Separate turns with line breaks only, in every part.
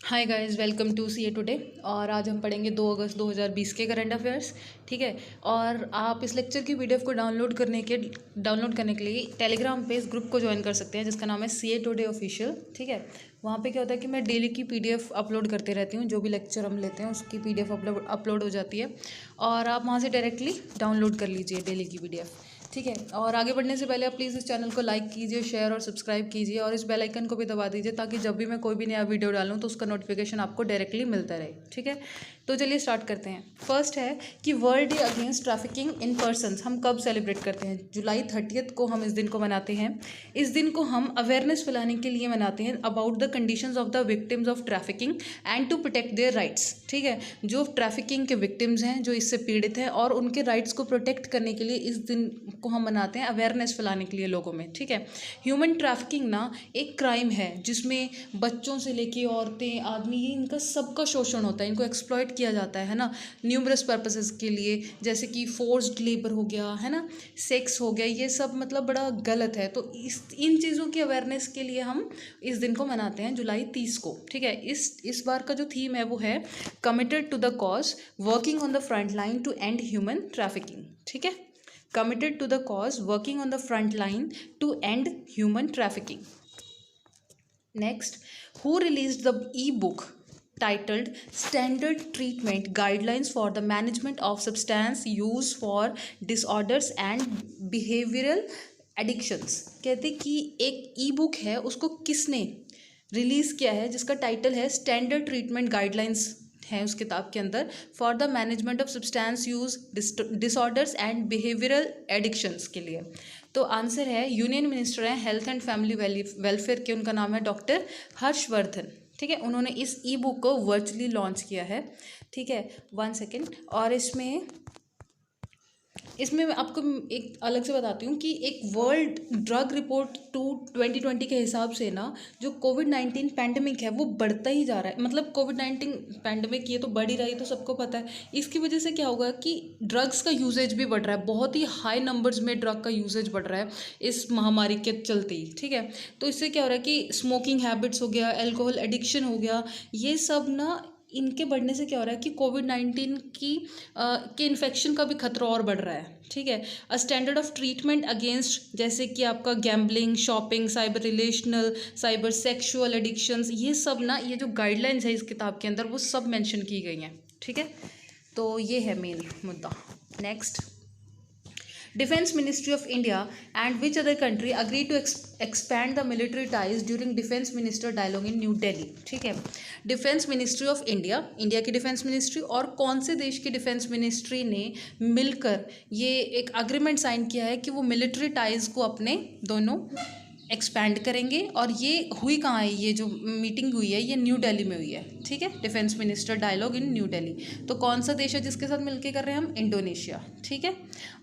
Hi guys, welcome to C A today. और आज हम पढ़ेंगे 2 अगस्त 2020 के करंट अफेयर्स। ठीक है। और आप इस लेक्चर की पीडीएफ को डाउनलोड करने के लिए टेलीग्राम पे इस ग्रुप को ज्वाइन कर सकते हैं जिसका नाम है सी ए टुडे ऑफिशियल। ठीक है। वहाँ पे क्या होता है कि मैं डेली की पीडीएफ अपलोड करते रहती हूँ। जो भी लेक्चर हम लेते हैं उसकी पीडीएफ अपलोड हो जाती है और आप वहाँ से डायरेक्टली डाउनलोड कर लीजिए डेली की पीडीएफ। ठीक है। और आगे बढ़ने से पहले आप प्लीज़ इस चैनल को लाइक कीजिए, शेयर और सब्सक्राइब कीजिए और इस बेल आइकन को भी दबा दीजिए ताकि जब भी मैं कोई भी नया वीडियो डालूँ तो उसका नोटिफिकेशन आपको डायरेक्टली मिलता रहे। ठीक है। तो चलिए स्टार्ट करते हैं। फर्स्ट है कि world day against trafficking in persons हम कब सेलिब्रेट करते हैं? जुलाई 30 को हम इस दिन को मनाते हैं। इस दिन को हम अवेयरनेस फैलाने के लिए मनाते हैं about the conditions of the victims of trafficking and to protect their rights. ठीक है। जो ट्रैफिकिंग के विक्टिम्स हैं, जो इससे पीड़ित हैं, और उनके राइट्स को प्रोटेक्ट करने के लिए इस दिन को हम मनाते हैं अवेयरनेस फैलाने के लिए लोगों में। ठीक है। ह्यूमन ट्रैफिकिंग ना एक क्राइम है जिसमें बच्चों से लेके औरतें, आदमी, ये इनका सबका शोषण होता है, इनको एक्सप्लॉइट किया जाता है ना, न्यूमरस पर्पसेस के लिए, जैसे कि फोर्स्ड लेबर हो गया, है ना, सेक्स हो गया, ये सब मतलब बड़ा गलत है। तो इन चीज़ों की अवेयरनेस के लिए हम इस दिन को मनाते हैं जुलाई 30 को। ठीक है। इस बार का जो थीम है वो है committed to the cause, working on the front line to end human trafficking. ठीक है। Committed to the cause, working on the front line to end human trafficking. Next, who released the e-book titled Standard Treatment Guidelines for the Management of Substance Use for Disorders and Behavioral Addictions? कहते कि एक ई book है, उसको किसने release किया है, जिसका title है स्टैंडर्ड ट्रीटमेंट गाइडलाइंस है उस किताब के अंदर, for the management of substance use disorders and behavioural addictions के लिए। तो आंसर है यूनियन मिनिस्टर हैं हेल्थ एंड फैमिली वेलफेयर के, उनका नाम है डॉक्टर हर्षवर्धन। ठीक है। उन्होंने इस ई बुक को वर्चुअली लॉन्च किया है। ठीक है। 1 सेकेंड। और इसमें मैं आपको एक अलग से बताती हूँ कि एक वर्ल्ड ड्रग रिपोर्ट 2020 के हिसाब से ना, जो कोविड-19 पैंडमिक है वो बढ़ता ही जा रहा है। मतलब कोविड-19 पैंडमिक ये तो बढ़ ही रहा है, तो सबको पता है। इसकी वजह से क्या होगा कि ड्रग्स का यूजेज भी बढ़ रहा है, बहुत ही हाई नंबर्स में ड्रग का यूजेज बढ़ रहा है इस महामारी के चलते ही। ठीक है। तो इससे क्या हो रहा है कि स्मोकिंग हैबिट्स हो गया, एल्कोहल एडिक्शन हो गया, ये सब ना, इनके बढ़ने से क्या हो रहा है कि कोविड-19 के इन्फेक्शन का भी खतरा और बढ़ रहा है। ठीक है। A standard of treatment against, जैसे कि आपका gambling, shopping, cyber relational, cyber sexual addictions, ये सब ना, ये जो गाइडलाइंस है इस किताब के अंदर वो सब मेंशन की गई हैं। ठीक है। तो ये है मेन मुद्दा। Next, Defense Ministry of India and which other country agreed to expand the military ties during Defense Minister dialogue in New Delhi? ठीक है। Defence ministry of India, India की डिफेंस मिनिस्ट्री और कौन से देश की डिफेंस मिनिस्ट्री ने मिलकर ये एक अग्रीमेंट साइन किया है कि वो मिलिट्री टाइज को अपने दोनों एक्सपैंड करेंगे। और ये हुई कहाँ है? ये जो मीटिंग हुई है ये न्यू दिल्ली में हुई है। ठीक है। Defence minister dialogue in New Delhi. तो कौन सा देश है जिसके साथ मिलके कर रहे हैं हम? इंडोनेशिया। ठीक है।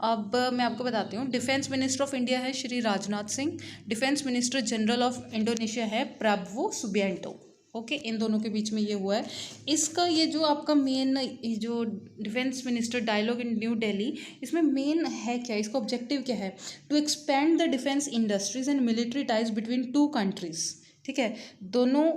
अब मैं आपको बताती हूँ, डिफेंस मिनिस्टर ऑफ इंडिया है Shri Rajnath Singh, defence minister general of Indonesia है प्रबोवो सुबियांटो। ओके। इन दोनों के बीच में ये हुआ है। इसका ये जो आपका मेन जो defence minister dialogue in New Delhi, इसमें मेन है क्या, इसका ऑब्जेक्टिव क्या है? To expand the defence industries and military ties between two countries. ठीक है। दोनों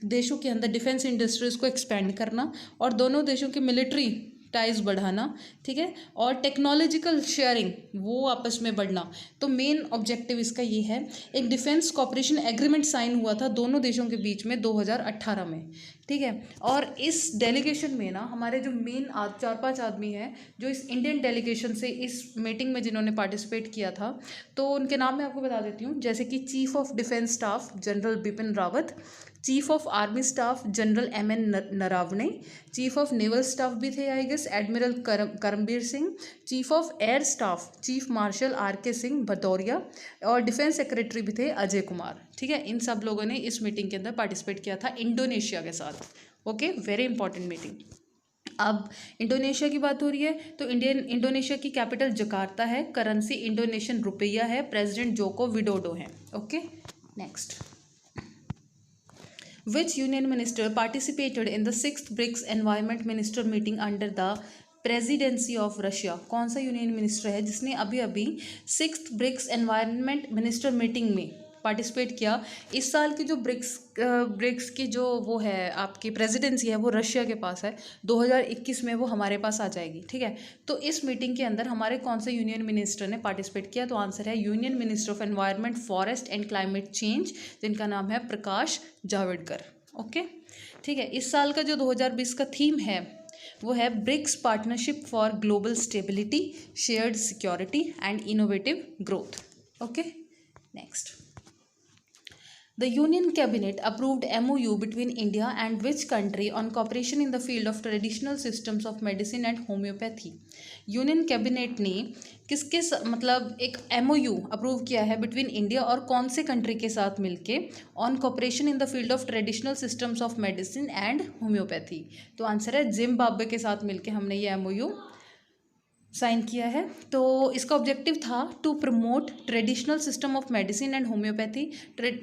देशों के अंदर डिफेंस इंडस्ट्रीज को एक्सपैंड करना और दोनों देशों की मिलिट्री टाइज बढ़ाना। ठीक है। और टेक्नोलॉजिकल शेयरिंग वो आपस में बढ़ना। तो मेन ऑब्जेक्टिव इसका ये है। एक डिफेंस कॉपरेशन एग्रीमेंट साइन हुआ था दोनों देशों के बीच में 2018 में। ठीक है। और इस डेलीगेशन में ना हमारे जो मेन 4-5 आदमी हैं जो इस इंडियन डेलीगेशन से इस मीटिंग में जिन्होंने पार्टिसिपेट किया था, तो उनके नाम मैं आपको बता देती हूँ। जैसे कि chief of defence staff general Bipin Rawat, chief of army staff general M N. Naravane, chief of naval staff भी थे I guess admiral Karambir Singh, chief of air staff chief marshal R K. Singh Bhadauria, और डिफेंस सेक्रेटरी भी थे अजय कुमार। ठीक है। इन सब लोगों ने इस मीटिंग के अंदर पार्टिसिपेट किया था इंडोनेशिया के साथ। ओके। Very important meeting. अब इंडोनेशिया की बात हो रही है तो इंडोनेशिया की कैपिटल जकार्ता है, करेंसी इंडोनेशियन रुपया है, प्रेसिडेंट जोको विडोडो है। Okay. Next, Which union minister participated in the 6th BRICS Environment Minister meeting under the presidency of Russia? कौन सा यूनियन मिनिस्टर है जिसने अभी अभी 6th BRICS environment minister meeting में participate किया। इस साल की जो ब्रिक्स की जो वो है आपकी प्रेसिडेंसी है वो रशिया के पास है, 2021 में वो हमारे पास आ जाएगी, ठीक है। तो इस मीटिंग के अंदर हमारे कौन से यूनियन मिनिस्टर ने पार्टिसिपेट किया, तो आंसर है union minister of environment, forest and climate change, जिनका नाम है प्रकाश जावड़ेकर। ओके, ठीक है। इस साल का जो 2020 का थीम है वो है BRICS partnership for global stability, shared security and innovative growth. Okay, next. The Union Cabinet approved MOU between India and which country on cooperation in the field of traditional systems of medicine and homeopathy? Union cabinet ने किसके मतलब एक MOU approve किया है between India और कौन से country के साथ मिलके on cooperation in the field of traditional systems of medicine and homeopathy? तो आंसर है जिम्बाब्वे के साथ मिलके हमने ये MOU साइन किया है। तो इसका ऑब्जेक्टिव था to promote traditional system of medicine and homeopathy,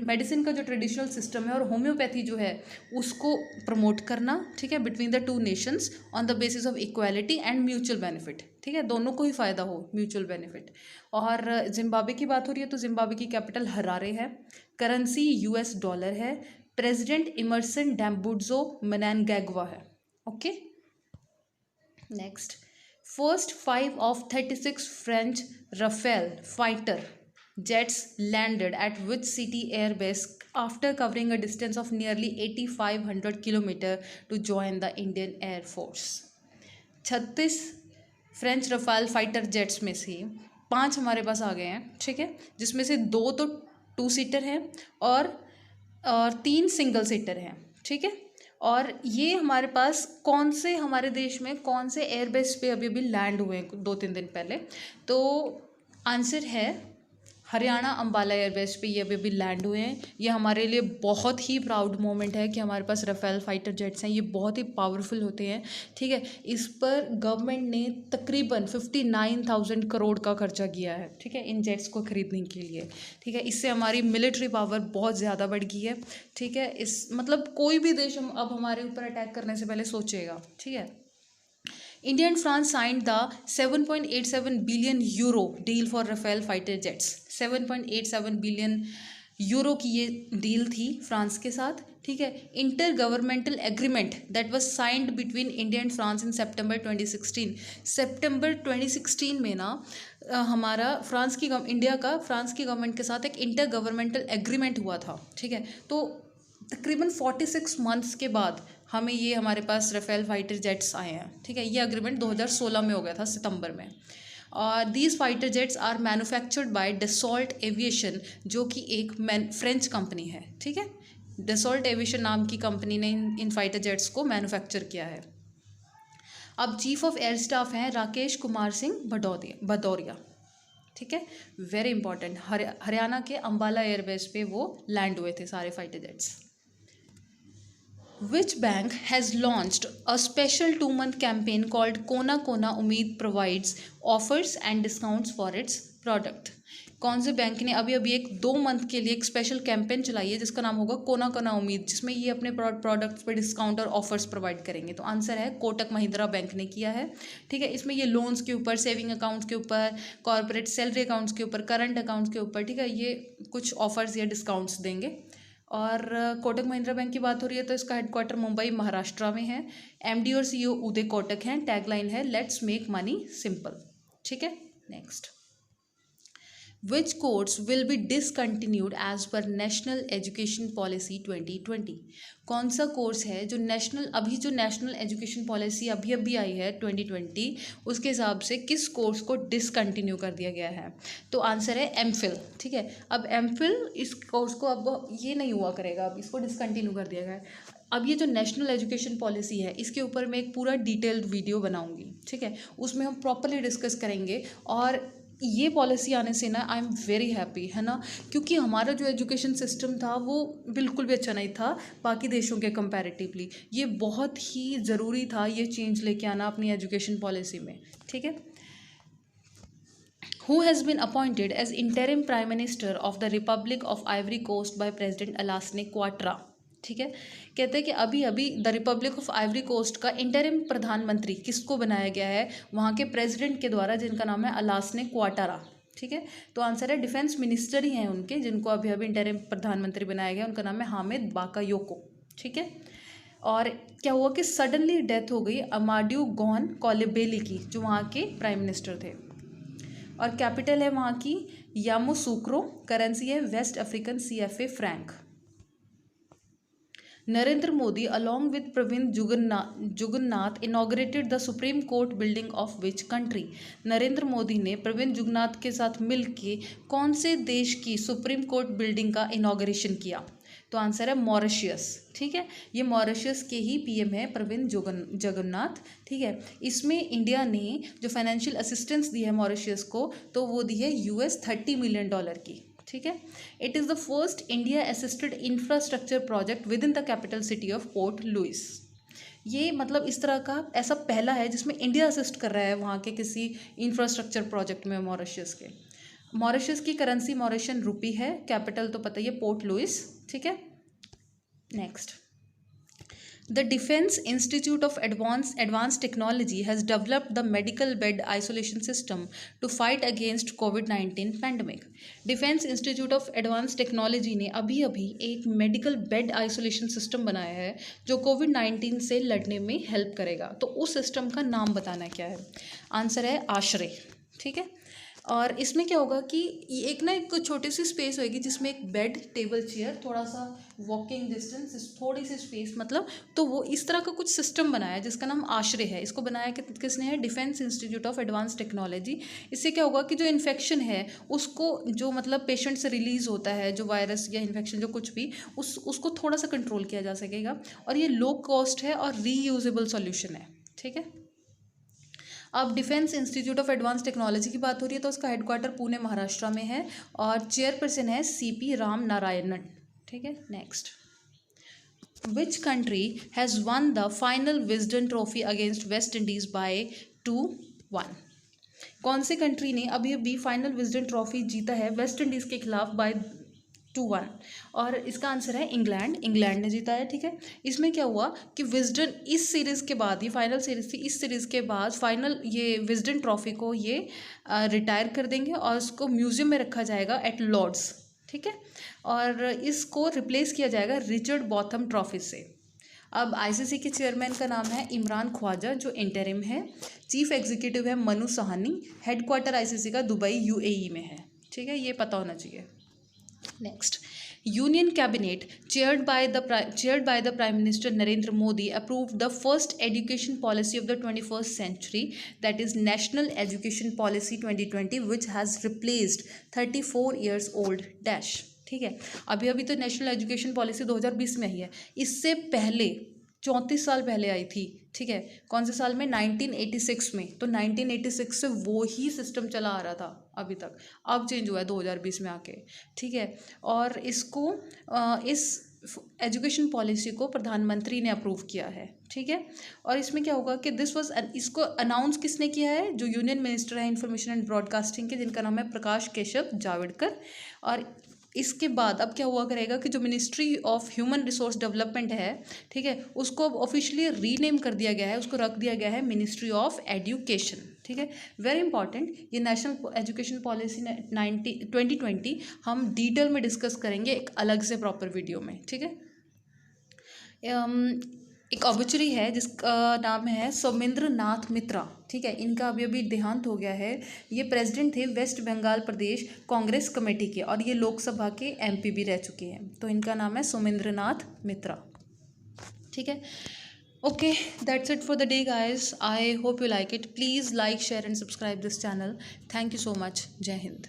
medicine का जो ट्रेडिशनल सिस्टम है और होम्योपैथी जो है उसको प्रमोट करना, ठीक है, between the two nations on the basis of equality and mutual benefit, ठीक है, दोनों को ही फ़ायदा हो, म्यूचुअल बेनिफिट। और जिम्बाब्वे की बात हो रही है तो जिम्बाब्वे की कैपिटल हरारे है, करेंसी US डॉलर है, प्रेसिडेंट इमर्सन डैम्बुड्जो मनांगाग्वा है। Okay, next. First 5 of 36 French Rafale fighter jets landed at which city airbase after covering a distance of nearly 8,500 km to join the Indian Air Force? 36 French Rafale fighter jets में से 5 हमारे पास आ गए हैं, ठीक है, जिसमें से 2 तो 2 सीटर हैं और 3 सिंगल सीटर हैं, ठीक है। और ये हमारे पास कौन से, हमारे देश में कौन से एयरबेस पे अभी अभी लैंड हुए हैं 2-3 दिन पहले? तो आंसर है हरियाणा अंबाला एयरबेस पे ये अभी लैंड हुए हैं। ये हमारे लिए बहुत ही प्राउड मोमेंट है कि हमारे पास रफेल फाइटर जेट्स हैं, ये बहुत ही पावरफुल होते हैं, ठीक है। इस पर गवर्नमेंट ने तकरीबन 59,000 करोड़ का खर्चा किया है, ठीक है, इन जेट्स को खरीदने के लिए, ठीक है। इससे हमारी मिलिट्री पावर बहुत ज़्यादा बढ़ गई है, ठीक है। इस मतलब कोई भी देश हम अब हमारे ऊपर अटैक करने से पहले सोचेगा, ठीक है। India and France signed the 7.87 billion euro deal for Rafale fighter jets. 7.87 billion euro की ये डील थी फ्रांस के साथ, ठीक है। Intergovernmental agreement that was signed between India and France in September 2016। सितंबर 2016 में ना हमारा इंडिया का फ्रांस की गवर्नमेंट के साथ एक इंटर गवर्नमेंटल एग्रीमेंट हुआ था, ठीक है। तो तकरीबन 46 मंथ्स के बाद हमें ये हमारे पास रफेल फाइटर जेट्स आए हैं, ठीक है। ये एग्रीमेंट 2016 में हो गया था सितंबर में। और these fighter jets are manufactured by Dassault Aviation, जो कि एक फ्रेंच कंपनी है, ठीक है। डसॉल्ट एविएशन नाम की कंपनी ने इन फाइटर जेट्स को मैन्युफैक्चर किया है। अब चीफ ऑफ एयर स्टाफ हैं राकेश कुमार सिंह भदौरिया, ठीक है, वेरी इंपॉर्टेंट। हरियाणा के अंबाला एयरबेस पे वो लैंड हुए थे सारे fighter jets. Which bank has launched a special 2-month campaign called Kona Kona Umeed provides offers and discounts for its product? कौन से बैंक ने अभी अभी एक 2 मंथ के लिए एक स्पेशल कैंपेन चलाई है जिसका नाम होगा कोना कोना उम्मीद, जिसमें ये अपने प्रोडक्ट्स पे डिस्काउंट और ऑफर्स प्रोवाइड करेंगे? तो आंसर है कोटक महिंद्रा बैंक ने किया है, ठीक है। इसमें ये लोन्स के ऊपर, सेविंग अकाउंट्स के ऊपर, कॉर्पोरेट सैलरी अकाउंट्स के ऊपर, करंट अकाउंट्स के ऊपर, ठीक है, ये कुछ ऑफर्स या डिस्काउंट्स देंगे। और कोटक महिंद्रा बैंक की बात हो रही है तो इसका हेडक्वार्टर मुंबई महाराष्ट्र में है। MD और CEO उदय कोटक हैं। टैगलाइन है लेट्स मेक मनी सिंपल, ठीक है। Next. Which course will be discontinued as per National Education Policy 2020? कौन सा कोर्स है जो नेशनल एजुकेशन पॉलिसी अभी आई है 2020, उसके हिसाब से किस कोर्स को डिसकंटिन्यू कर दिया गया है? तो आंसर है MPhil, ठीक है। अब MPhil इस कोर्स को अब ये नहीं हुआ करेगा, अब इसको डिसकंटिन्यू कर दिया गया है। अब ये जो नेशनल एजुकेशन पॉलिसी है इसके ऊपर मैं एक पूरा डिटेल्ड वीडियो बनाऊंगी, ठीक है, उसमें हम प्रॉपरली डिस्कस करेंगे। और ये पॉलिसी आने से ना आई एम वेरी हैप्पी, है ना, क्योंकि हमारा जो एजुकेशन सिस्टम था वो बिल्कुल भी अच्छा नहीं था बाकी देशों के कंपैरेटिवली। ये बहुत ही ज़रूरी था ये चेंज लेके आना अपनी एजुकेशन पॉलिसी में, ठीक है। Who has been appointed as interim prime minister of the Republic of Ivory Coast by President Alassane Ouattara? ठीक है, कहते हैं कि अभी अभी the republic of Ivory Coast का इंटरिम प्रधानमंत्री किसको बनाया गया है वहाँ के प्रेसिडेंट के द्वारा, जिनका नाम है अलासने क्वाटारा, ठीक है, तो आंसर है डिफेंस मिनिस्टर ही हैं उनके, जिनको अभी अभी इंटरिम प्रधानमंत्री बनाया गया, उनका नाम है हामिद बाकायोको। ठीक है, और क्या हुआ कि सडनली डेथ हो गई अमाड्यू गॉन कोलेबेली की, जो वहाँ के प्राइम मिनिस्टर थे, और कैपिटल है वहाँ की यामोसूक्रो, करेंसी है West African CFA franc. Narendra Modi, along with Pravin Jugannath, inaugurated the Supreme Court building of which country? Narendra Modi ने प्रवीण जुगन्नाथ के साथ मिलके कौन से देश की सुप्रीम कोर्ट बिल्डिंग का इनॉग्रेशन किया? तो आंसर है मॉरिशियस। ठीक है, ये मॉरिशियस के ही PM है प्रवीण जगन्नाथ। ठीक है, इसमें इंडिया ने जो फाइनेंशियल असिस्टेंस दी है मॉरिशियस को, तो वो दी है $30 मिलियन की। ठीक है, it is the first India assisted infrastructure project within the capital city of Port Louis. ये मतलब इस तरह का ऐसा पहला है जिसमें इंडिया असिस्ट कर रहा है वहाँ के किसी इंफ्रास्ट्रक्चर प्रोजेक्ट में मॉरिशस के। मॉरिशस की करेंसी मॉरिशियन रुपी है, कैपिटल तो पता ही है पोर्ट लुइस। ठीक है, next, The Defense Institute of Advanced Technology has developed the medical bed isolation system to fight against COVID-19 pandemic. Defense Institute of Advanced Technology ने अभी अभी एक मेडिकल बेड आइसोलेशन सिस्टम बनाया है जो कोविड-19 से लड़ने में हेल्प करेगा। तो उस सिस्टम का नाम बताना क्या है? आंसर है आश्रय। ठीक है, और इसमें क्या होगा कि एक छोटी सी स्पेस होगी जिसमें एक बेड, टेबल, चेयर, थोड़ा सा वॉकिंग डिस्टेंस, थोड़ी सी स्पेस, मतलब तो वो इस तरह का कुछ सिस्टम बनाया है जिसका नाम आश्रय है। इसको बनाया किसने है? Defence institute of advance technology. इससे क्या होगा कि जो इन्फेक्शन है उसको, जो मतलब पेशेंट से रिलीज होता है जो वायरस या इन्फेक्शन जो कुछ भी, उसको थोड़ा सा कंट्रोल किया जा सकेगा, और ये लो कॉस्ट है और रीयूजेबल सॉल्यूशन है। ठीक है, अब defence institute of advance technology की बात हो रही है तो उसका हेडक्वार्टर पुणे महाराष्ट्र में है और चेयरपर्सन है CP राम नारायणन। ठीक है, next, which country has won the final Wisden trophy against West Indies by 2-1? कौन सी कंट्री ने अभी अभी फाइनल विजडन ट्रॉफी जीता है वेस्ट इंडीज़ के खिलाफ बाय 2-1? और इसका आंसर है इंग्लैंड ने जीता है। ठीक है, इसमें क्या हुआ कि विजडन इस सीरीज़ के बाद, ये फाइनल सीरीज़ थी, इस सीरीज़ के बाद फाइनल ये विजडन ट्रॉफी को ये रिटायर कर देंगे और उसको म्यूजियम में रखा जाएगा एट लॉर्ड्स। ठीक है, और इसको रिप्लेस किया जाएगा रिचर्ड बॉथम ट्रॉफी से। अब ICC के चेयरमैन का नाम है इमरान ख्वाजा, जो इंटरिम है। चीफ एग्जीक्यूटिव है मनु साहनी। हेडक्वार्टर ICC का दुबई UAE में है। ठीक है, ये पता होना चाहिए। Next, Union Cabinet chaired by the Prime Minister Narendra Modi approved the first education policy of the 21st century, that is National Education Policy 2020, which has replaced 34 years old dash. ठीक है, अभी तो नेशनल एजुकेशन पॉलिसी 2020 में आई है, इससे पहले 34 साल पहले आई थी। ठीक है, कौन से साल में? 1986 में। तो 1986 से वो ही सिस्टम चला आ रहा था अभी तक, अब चेंज हुआ है 2020 में आके। ठीक है, और इसको इस एजुकेशन पॉलिसी को प्रधानमंत्री ने अप्रूव किया है। ठीक है, और इसमें क्या होगा कि इसको अनाउंस किसने किया है? जो यूनियन मिनिस्टर है इंफॉर्मेशन एंड ब्रॉडकास्टिंग के, जिनका नाम है प्रकाश केशव जावड़ेकर। और इसके बाद अब क्या हुआ करेगा कि जो ministry of human resource development है, ठीक है, उसको अब ऑफिशियली रीनेम कर दिया गया है, उसको रख दिया गया है मिनिस्ट्री ऑफ एजुकेशन। ठीक है, वेरी इंपॉर्टेंट, ये नेशनल एजुकेशन पॉलिसी 2020 हम डिटेल में डिस्कस करेंगे एक अलग से प्रॉपर वीडियो में। ठीक है, एक ऑब्चुरी है जिसका नाम है सौमिंद्र नाथ मित्रा। ठीक है, इनका अभी देहांत हो गया है। ये प्रेसिडेंट थे वेस्ट बंगाल प्रदेश कांग्रेस कमेटी के, और ये लोकसभा के MP भी रह चुके हैं। तो इनका नाम है सौमिंद्र नाथ मित्रा। ठीक है, okay, that's it for the day guys. I hope you like it. Please like, share and subscribe this channel. Thank you so much. जय हिंद।